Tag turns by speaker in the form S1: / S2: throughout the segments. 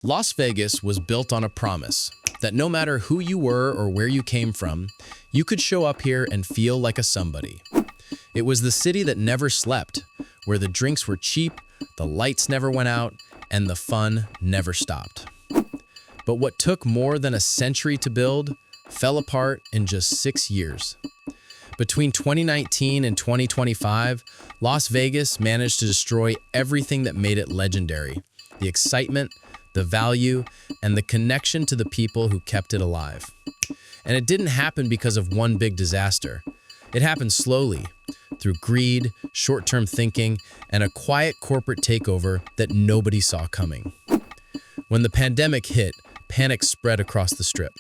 S1: Las Vegas was built on a promise that no matter who you were or where you came from, you could show up here and feel like a somebody. It was the city that never slept, where the drinks were cheap, the lights never went out, and the fun never stopped. But what took more than a century to build fell apart in just 6 years. Between 2019 and 2025, Las Vegas managed to destroy everything that made it legendary: the excitement, the value, and the connection to the people who kept it alive. And it didn't happen because of one big disaster. It happened slowly, through greed, short-term thinking, and a quiet corporate takeover that nobody saw coming. When the pandemic hit, panic spread across the Strip.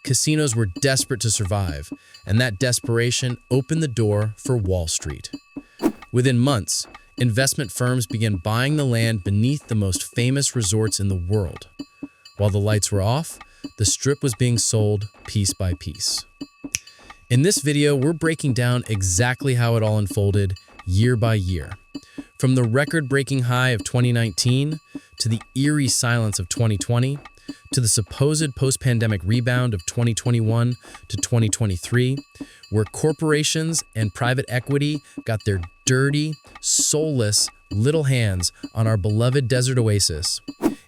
S1: Casinos were desperate to survive, and that desperation opened the door for Wall Street. Within months, investment firms began buying the land beneath the most famous resorts in the world. While the lights were off, the Strip was being sold piece by piece. In this video, we're breaking down exactly how it all unfolded year by year. From the record-breaking high of 2019 to the eerie silence of 2020, to the supposed post-pandemic rebound of 2021 to 2023, where corporations and private equity got their dirty, soulless little hands on our beloved desert oasis.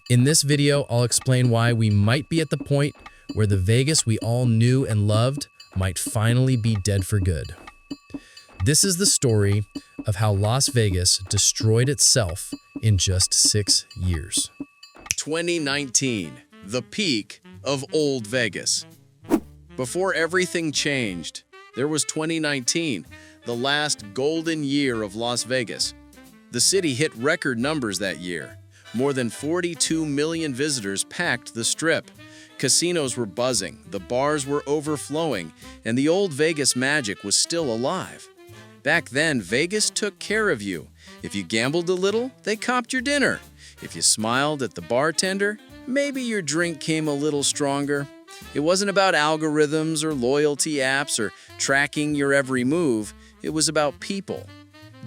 S1: In this video, I'll explain why we might be at the point where the Vegas we all knew and loved might finally be dead for good. This is the story of how Las Vegas destroyed itself in just 6 years. 2019, the peak of old Vegas. Before everything changed, there was 2019, the last golden year of Las Vegas. The city hit record numbers that year. More than 42 million visitors packed the Strip. Casinos were buzzing, the bars were overflowing, and the old Vegas magic was still alive. Back then, Vegas took care of you. If you gambled a little, they copped your dinner. If you smiled at the bartender, maybe your drink came a little stronger. It wasn't about algorithms or loyalty apps or tracking your every move. It was about people.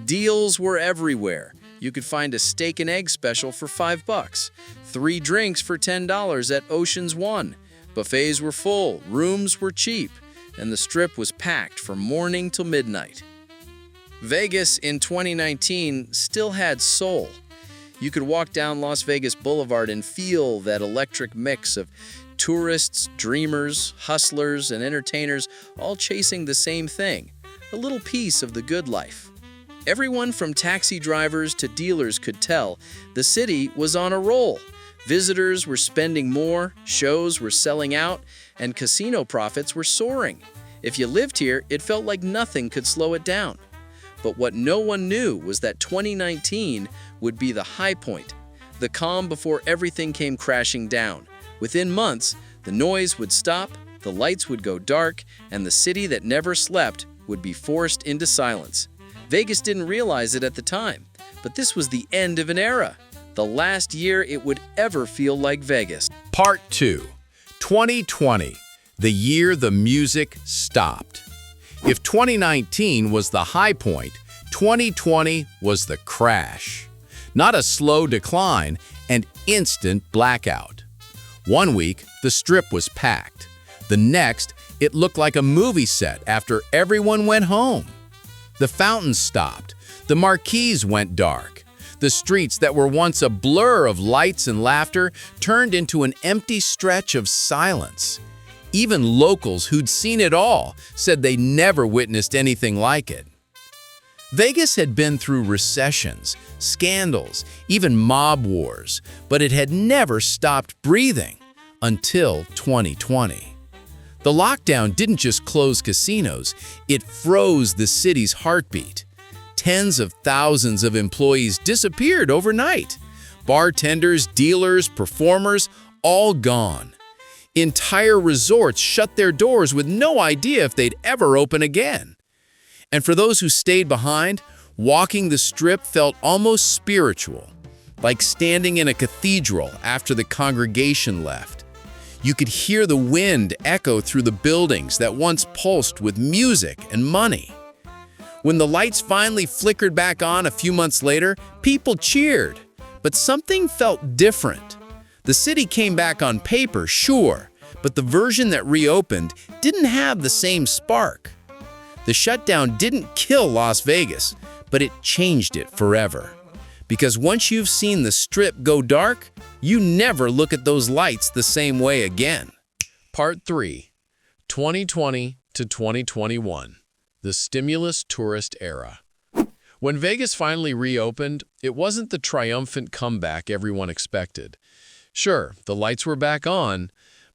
S1: Deals were everywhere. You could find a steak and egg special for $5, 3 drinks for $10 at Ocean's 1. Buffets were full, rooms were cheap, and the Strip was packed from morning till midnight. Vegas in 2019 still had soul. You could walk down Las Vegas Boulevard and feel that electric mix of tourists, dreamers, hustlers, and entertainers all chasing the same thing, a little piece of the good life. Everyone from taxi drivers to dealers could tell the city was on a roll. Visitors were spending more, shows were selling out, and casino profits were soaring. If you lived here, it felt like nothing could slow it down. But what no one knew was that 2019 would be the high point, the calm before everything came crashing down. Within months, the noise would stop, the lights would go dark, and the city that never slept would be forced into silence. Vegas didn't realize it at the time, but this was the end of an era, the last year it would ever feel like Vegas.
S2: Part 2, 2020, the year the music stopped. If 2019 was the high point, 2020 was the crash. Not a slow decline, an instant blackout. One week, the Strip was packed. The next, it looked like a movie set after everyone went home. The fountains stopped. The marquees went dark. The streets that were once a blur of lights and laughter turned into an empty stretch of silence. Even locals who'd seen it all said they never witnessed anything like it. Vegas had been through recessions, scandals, even mob wars, but it had never stopped breathing until 2020. The lockdown didn't just close casinos, it froze the city's heartbeat. Tens of thousands of employees disappeared overnight. Bartenders, dealers, performers, all gone. Entire resorts shut their doors with no idea if they'd ever open again. And for those who stayed behind, walking the Strip felt almost spiritual, like standing in a cathedral after the congregation left. You could hear the wind echo through the buildings that once pulsed with music and money. When the lights finally flickered back on a few months later, people cheered. But something felt different. The city came back on paper, sure, but the version that reopened didn't have the same spark. The shutdown didn't kill Las Vegas, but it changed it forever. Because once you've seen the Strip go dark, you never look at those lights the same way again.
S1: Part 3, 2020 to 2021, the stimulus tourist era. When Vegas finally reopened, it wasn't the triumphant comeback everyone expected. Sure, the lights were back on,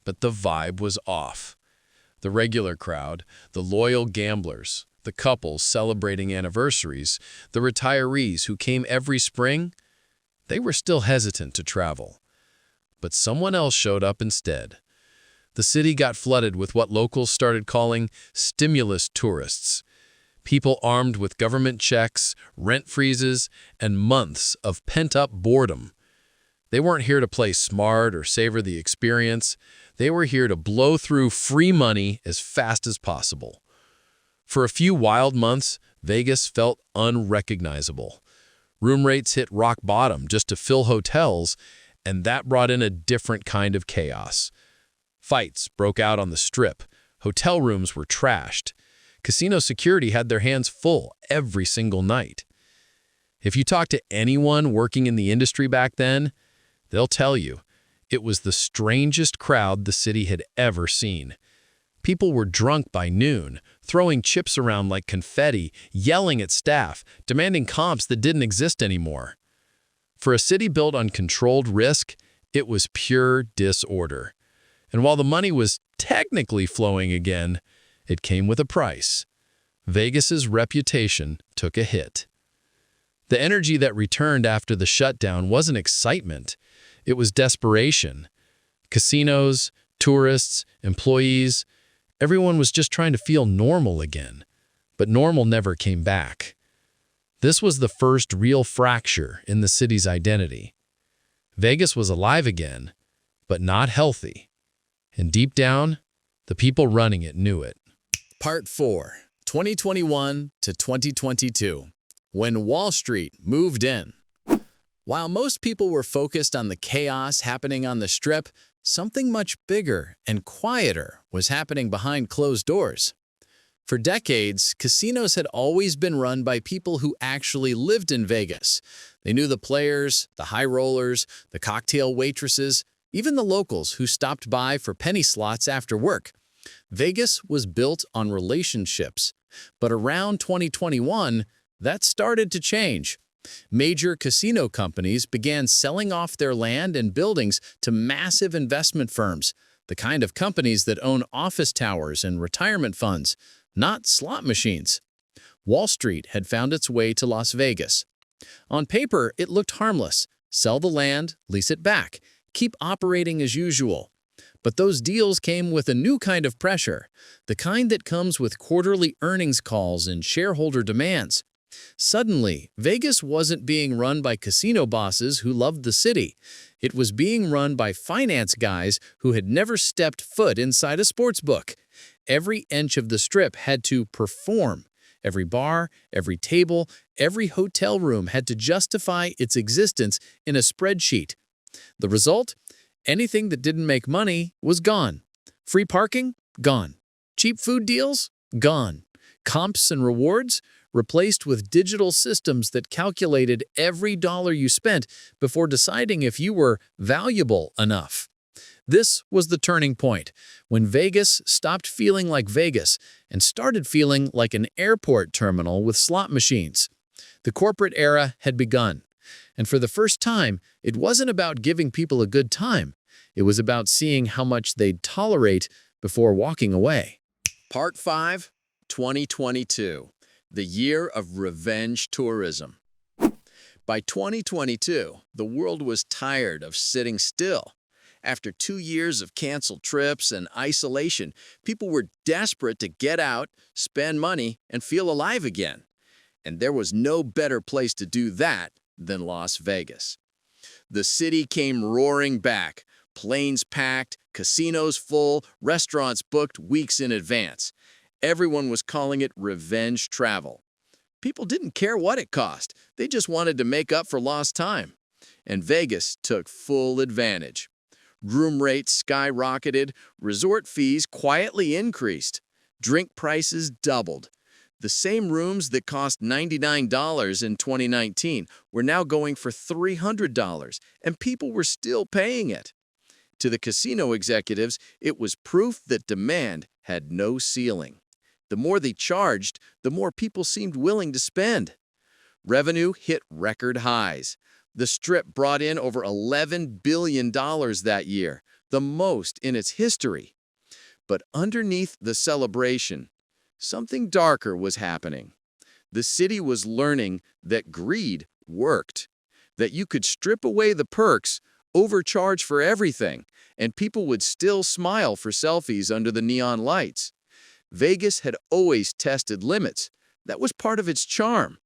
S1: but the vibe was off. The regular crowd, the loyal gamblers, the couples celebrating anniversaries, the retirees who came every spring, they were still hesitant to travel. But someone else showed up instead. The city got flooded with what locals started calling stimulus tourists. People armed with government checks, rent freezes, and months of pent-up boredom. They weren't here to play smart or savor the experience. They were here to blow through free money as fast as possible. For a few wild months, Vegas felt unrecognizable. Room rates hit rock bottom just to fill hotels, and that brought in a different kind of chaos. Fights broke out on the Strip. Hotel rooms were trashed. Casino security had their hands full every single night. If you talk to anyone working in the industry back then, they'll tell you it was the strangest crowd the city had ever seen. People were drunk by noon, throwing chips around like confetti, yelling at staff, demanding comps that didn't exist anymore. For a city built on controlled risk, it was pure disorder. And while the money was technically flowing again, it came with a price. Vegas's reputation took a hit. The energy that returned after the shutdown wasn't excitement. It was desperation. Casinos, tourists, employees, everyone was just trying to feel normal again. But normal never came back. This was the first real fracture in the city's identity. Vegas was alive again, but not healthy. And deep down, the people running it knew it.
S3: Part 4, 2021 to 2022, when Wall Street moved in. While most people were focused on the chaos happening on the Strip, something much bigger and quieter was happening behind closed doors. For decades, casinos had always been run by people who actually lived in Vegas. They knew the players, the high rollers, the cocktail waitresses, even the locals who stopped by for penny slots after work. Vegas was built on relationships. But around 2021, that started to change. Major casino companies began selling off their land and buildings to massive investment firms, the kind of companies that own office towers and retirement funds, not slot machines. Wall Street had found its way to Las Vegas. On paper, it looked harmless. Sell the land, lease it back, keep operating as usual. But those deals came with a new kind of pressure, the kind that comes with quarterly earnings calls and shareholder demands. Suddenly, Vegas wasn't being run by casino bosses who loved the city. It was being run by finance guys who had never stepped foot inside a sportsbook. Every inch of the Strip had to perform. Every bar, every table, every hotel room had to justify its existence in a spreadsheet. The result? Anything that didn't make money was gone. Free parking? Gone. Cheap food deals? Gone. Comps and rewards? Replaced with digital systems that calculated every dollar you spent before deciding if you were valuable enough. This was the turning point, when Vegas stopped feeling like Vegas and started feeling like an airport terminal with slot machines. The corporate era had begun, and for the first time, it wasn't about giving people a good time. It was about seeing how much they'd tolerate before walking away.
S2: Part 5, 2022, the year of revenge tourism. By 2022, the world was tired of sitting still. After 2 years of canceled trips and isolation, people were desperate to get out, spend money, and feel alive again. And there was no better place to do that than Las Vegas. The city came roaring back, planes packed, casinos full, restaurants booked weeks in advance. Everyone was calling it revenge travel. People didn't care what it cost. They just wanted to make up for lost time. And Vegas took full advantage.
S3: Room rates skyrocketed, resort fees quietly increased, drink prices doubled. The same rooms that cost $99 in 2019 were now going for $300, and people were still paying it. To the casino executives, it was proof that demand had no ceiling. The more they charged, the more people seemed willing to spend. Revenue hit record highs. The Strip brought in over $11 billion that year, the most in its history. But underneath the celebration, something darker was happening. The city was learning that greed worked, that you could strip away the perks, overcharge for everything, and people would still smile for selfies under the neon lights. Vegas had always tested limits. That was part of its charm.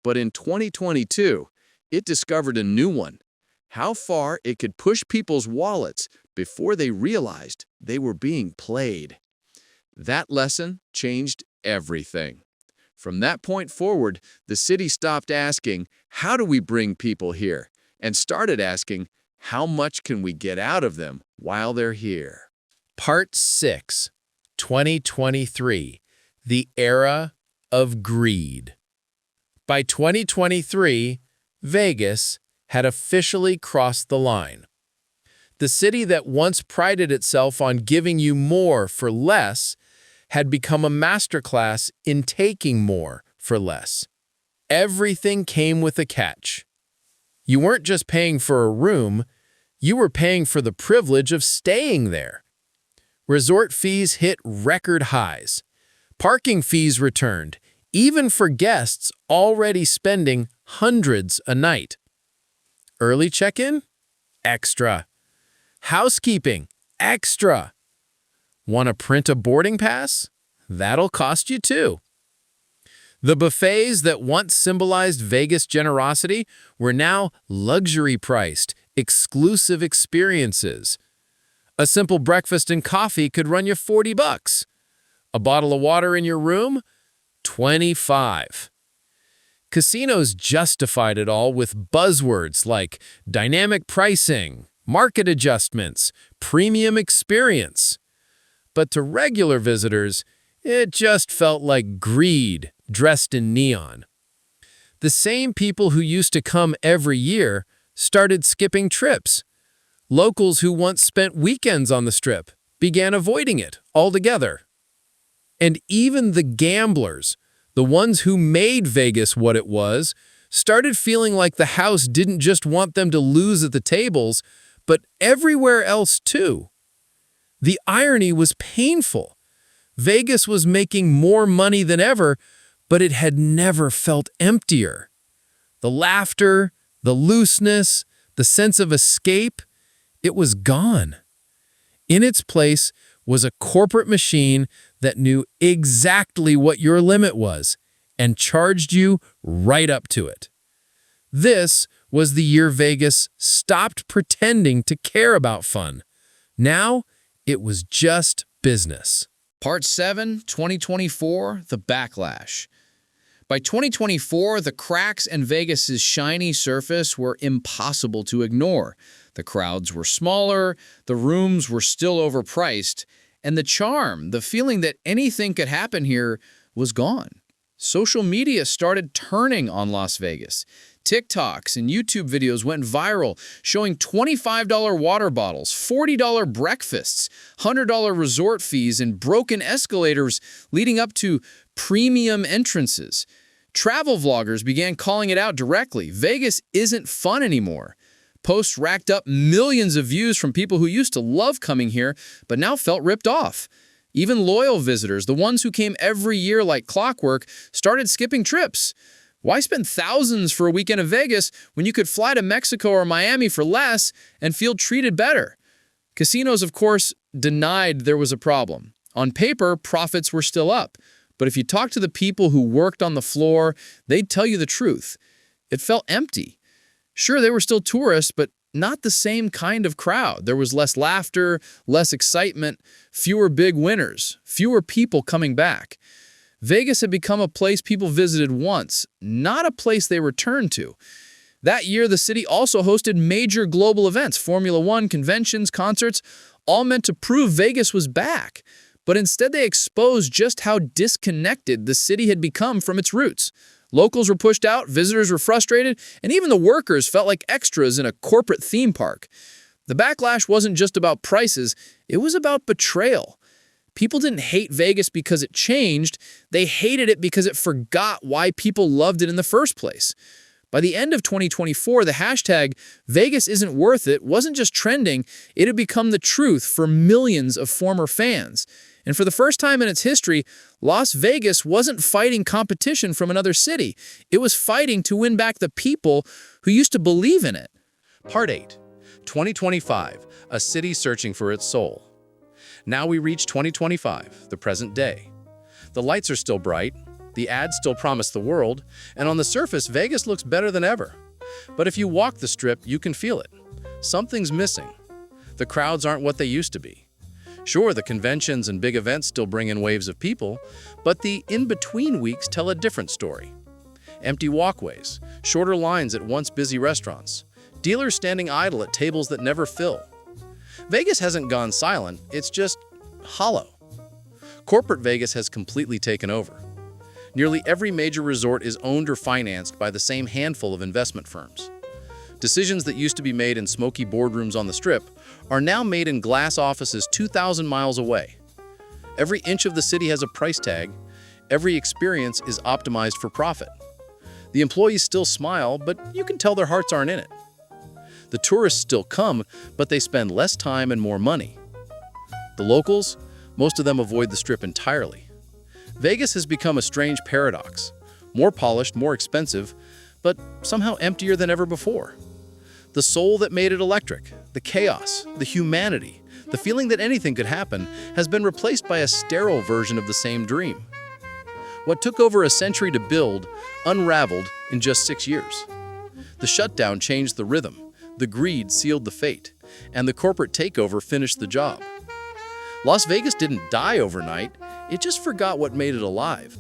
S3: But in 2022, it discovered a new one: how far it could push people's wallets before they realized they were being played. That lesson changed everything. From that point forward, the city stopped asking, "How do we bring people here?" and started asking, "How much can we get out of them while they're here?"
S1: Part 6, 2023, The Era of Greed. By 2023, Vegas had officially crossed the line. The city that once prided itself on giving you more for less had become a masterclass in taking more for less. Everything came with a catch. You weren't just paying for a room, you were paying for the privilege of staying there. Resort fees hit record highs. Parking fees returned, even for guests already spending hundreds a night. Early check-in? Extra. Housekeeping? Extra. Want to print a boarding pass? That'll cost you too. The buffets that once symbolized Vegas generosity were now luxury-priced, exclusive experiences. A simple breakfast and coffee could run you $40. A bottle of water in your room? $25. Casinos justified it all with buzzwords like dynamic pricing, market adjustments, premium experience. But to regular visitors, it just felt like greed dressed in neon. The same people who used to come every year started skipping trips. Locals who once spent weekends on the Strip began avoiding it altogether. And even the gamblers, the ones who made Vegas what it was, started feeling like the house didn't just want them to lose at the tables, but everywhere else too. The irony was painful. Vegas was making more money than ever, but it had never felt emptier. The laughter, the looseness, the sense of escape, it was gone. In its place was a corporate machine that knew exactly what your limit was and charged you right up to it. This was the year Vegas stopped pretending to care about fun. Now, it was just business.
S3: Part 7, 2024, The Backlash. By 2024, the cracks in Vegas's shiny surface were impossible to ignore. The crowds were smaller, the rooms were still overpriced, and the charm, the feeling that anything could happen here, was gone. Social media started turning on Las Vegas. TikToks and YouTube videos went viral, showing $25 water bottles, $40 breakfasts, $100 resort fees, and broken escalators leading up to premium entrances. Travel vloggers began calling it out directly. Vegas isn't fun anymore. Posts racked up millions of views from people who used to love coming here, but now felt ripped off. Even loyal visitors, the ones who came every year like clockwork, started skipping trips. Why spend thousands for a weekend in Vegas when you could fly to Mexico or Miami for less and feel treated better? Casinos, of course, denied there was a problem. On paper, profits were still up. But if you talk to the people who worked on the floor, they'd tell you the truth. It felt empty. Sure, they were still tourists, but not the same kind of crowd. There was less laughter, less excitement, fewer big winners, fewer people coming back. Vegas had become a place people visited once, not a place they returned to. That year, the city also hosted major global events, Formula One, conventions, concerts, all meant to prove Vegas was back. But instead, they exposed just how disconnected the city had become from its roots. Locals were pushed out, visitors were frustrated, and even the workers felt like extras in a corporate theme park. The backlash wasn't just about prices, it was about betrayal. People didn't hate Vegas because it changed, they hated it because it forgot why people loved it in the first place. By the end of 2024, the hashtag Vegas isn't worth it wasn't just trending, it had become the truth for millions of former fans. And for the first time in its history, Las Vegas wasn't fighting competition from another city. It was fighting to win back the people who used to believe in it.
S2: Part 8. 2025, a city searching for its soul. Now we reach 2025, the present day. The lights are still bright, the ads still promise the world, and on the surface, Vegas looks better than ever. But if you walk the Strip, you can feel it. Something's missing. The crowds aren't what they used to be. Sure, the conventions and big events still bring in waves of people, but the in-between weeks tell a different story. Empty walkways, shorter lines at once busy restaurants, dealers standing idle at tables that never fill. Vegas hasn't gone silent, it's just hollow. Corporate Vegas has completely taken over. Nearly every major resort is owned or financed by the same handful of investment firms. Decisions that used to be made in smoky boardrooms on the Strip are now made in glass offices 2,000 miles away. Every inch of the city has a price tag. Every experience is optimized for profit. The employees still smile, but you can tell their hearts aren't in it. The tourists still come, but they spend less time and more money. The locals, most of them avoid the Strip entirely. Vegas has become a strange paradox. More polished, more expensive, but somehow emptier than ever before. The soul that made it electric, the chaos, the humanity, the feeling that anything could happen, has been replaced by a sterile version of the same dream. What took over a century to build, unraveled in just 6 years. The shutdown changed the rhythm, the greed sealed the fate, and the corporate takeover finished the job. Las Vegas didn't die overnight, it just forgot what made it alive.